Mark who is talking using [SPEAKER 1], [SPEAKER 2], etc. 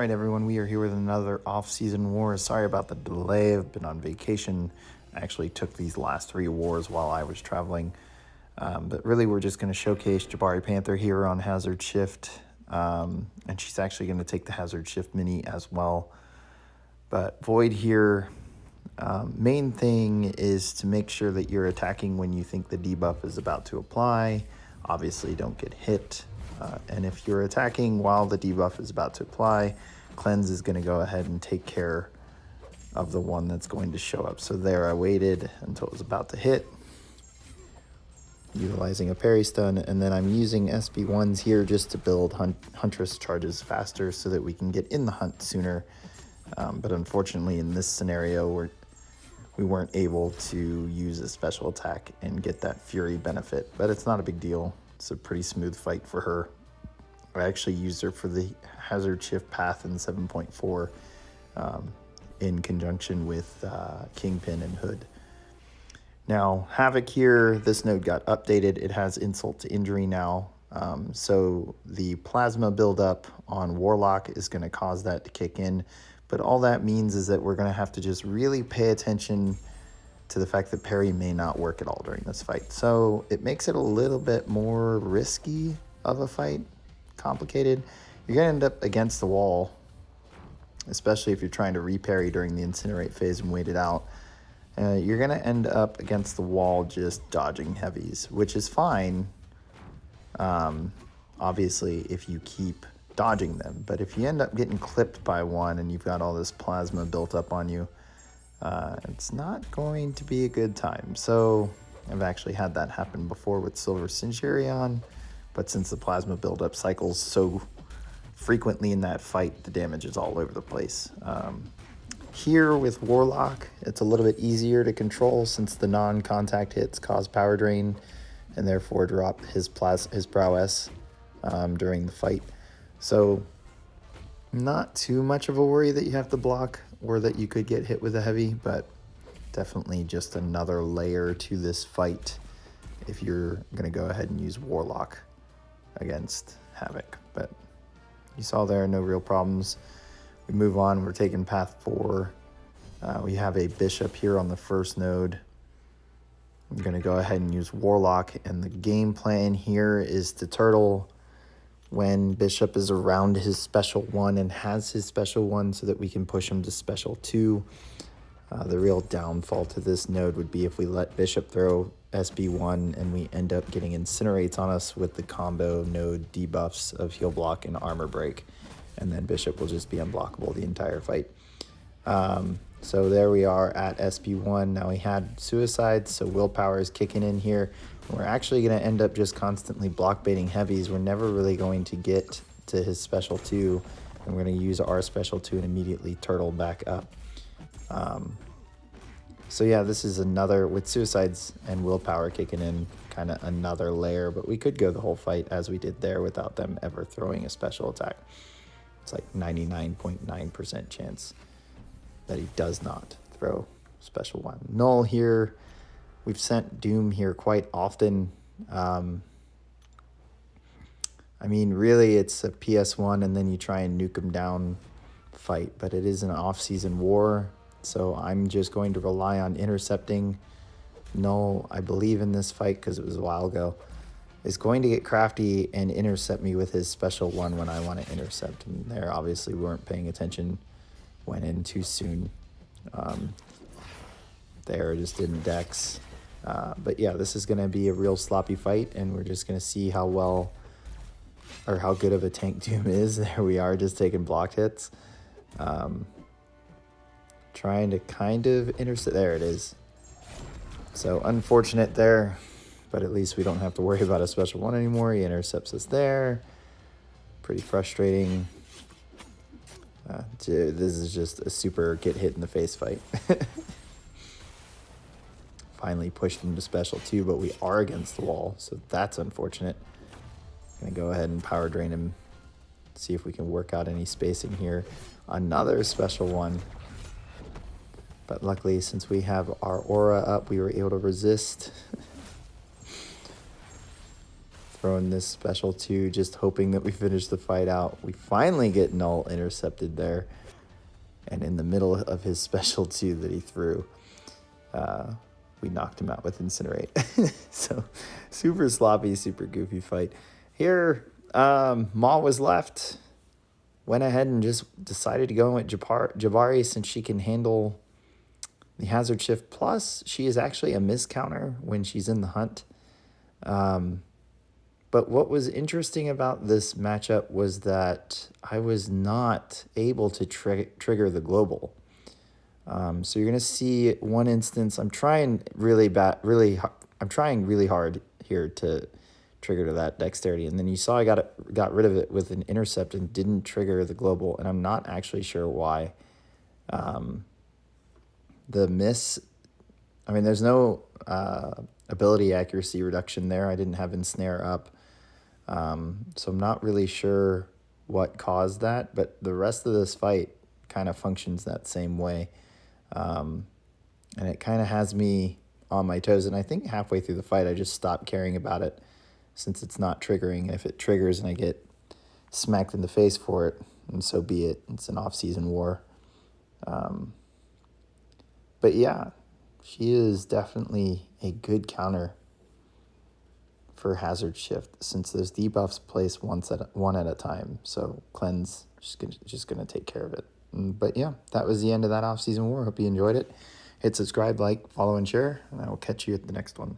[SPEAKER 1] Alright everyone, we are here with another off-season war. Sorry about the delay, I've been on vacation. I actually took these last 3 wars while I was traveling. But really we're just going to showcase Jabari Panther here on Hazard Shift. And she's actually going to take the Hazard Shift mini as well. But Void here, main thing is to make sure that you're attacking when you think the debuff is about to apply. Obviously don't get hit. And if you're attacking while the debuff is about to apply, Cleanse is going to go ahead and take care of the one that's going to show up. So there I waited until it was about to hit, utilizing a parry stun, and then I'm using SB1s here just to build Huntress charges faster so that we can get in the hunt sooner. But unfortunately in this scenario we weren't able to use a special attack and get that Fury benefit, but it's not a big deal. It's a pretty smooth fight for her. I actually used her for the Hazard Shift path in 7.4 in conjunction with Kingpin and Hood. Now, Havok here, this node got updated. It has Insult to Injury now. So the plasma buildup on Warlock is going to cause that to kick in. But all that means is that we're going to have to just really pay attention to the fact that parry may not work at all during this fight. So it makes it a little bit more risky of a fight, complicated. You're gonna end up against the wall, especially if you're trying to reparry during the incinerate phase and wait it out. You're gonna end up against the wall just dodging heavies, which is fine, obviously, if you keep dodging them. But if you end up getting clipped by one and you've got all this plasma built up on you, it's not going to be a good time. So I've actually had that happen before with Silver Centurion, but since the plasma buildup cycles so frequently in that fight, the damage is all over the place. Here with Warlock, it's a little bit easier to control since the non-contact hits cause power drain and therefore drop his prowess during the fight. So not too much of a worry that you have to block or that you could get hit with a heavy, but definitely just another layer to this fight if you're going to go ahead and use Warlock against Havok. But you saw there, no real problems. We move on, we're taking path 4. We have a Bishop here on the first node. I'm going to go ahead and use Warlock, and the game plan here is to turtle when Bishop is around his special 1 and has his special 1 so that we can push him to special 2. The real downfall to this node would be if we let Bishop throw SB1 and we end up getting Incinerates on us with the combo node debuffs of Heal Block and Armor Break, and then Bishop will just be unblockable the entire fight. So there we are at SB1. Now we had Suicide, so Willpower is kicking in here. We're actually going to end up just constantly block baiting heavies. We're never really going to get to his special 2, and we're going to use our special 2 and immediately turtle back up. So yeah, this is another, with Suicides and Willpower kicking in, kind of another layer, but we could go the whole fight as we did there without them ever throwing a special attack. It's like 99.9% chance that he does not throw special 1. Knull here. We've sent Doom here quite often. I mean, really, it's a PS1 and then you try and nuke him down fight, but it is an off-season war, so I'm just going to rely on intercepting. Knull, I believe in this fight because it was a while ago, is going to get crafty and intercept me with his special 1 when I want to intercept. And there, obviously, we weren't paying attention, went in too soon. There, just didn't dex. But yeah, this is going to be a real sloppy fight, and we're just going to see how well or how good of a tank Doom is. There we are, just taking blocked hits. Trying to kind of intercept. There it is. So unfortunate there, but at least we don't have to worry about a special 1 anymore. He intercepts us there. Pretty frustrating. This is just a super get hit in the face fight. Finally pushed him to special 2, but we are against the wall, so that's unfortunate. Gonna go ahead and power drain him, see if we can work out any spacing here. Another special 1. But luckily, since we have our aura up, we were able to resist. throwing this special 2, just hoping that we finish the fight out. We finally get Knull intercepted there. And in the middle of his special 2 that he threw, we knocked him out with Incinerate. So super sloppy, super goofy fight. Here, Maw was left. Went ahead and just decided to go in with Jabari since she can handle the Hazard Shift. Plus, she is actually a miss counter when she's in the hunt. But what was interesting about this matchup was that I was not able to trigger the global. So you're gonna see one instance. I'm trying really hard here to trigger to that dexterity, and then you saw I got rid of it with an intercept and didn't trigger the global, and I'm not actually sure why. The miss, I mean, there's no ability accuracy reduction there. I didn't have ensnare up, so I'm not really sure what caused that, but the rest of this fight kind of functions that same way. And it kind of has me on my toes, and I think halfway through the fight I just stopped caring about it since it's not triggering. If it triggers and I get smacked in the face for it, and so be it. It's an off-season war. But yeah, she is definitely a good counter for Hazard Shift since those debuffs place one at a time. So Cleanse just gonna take care of it. But yeah, that was the end of that off-season war. Hope you enjoyed it. Hit subscribe, like, follow, and share, and I will catch you at the next one.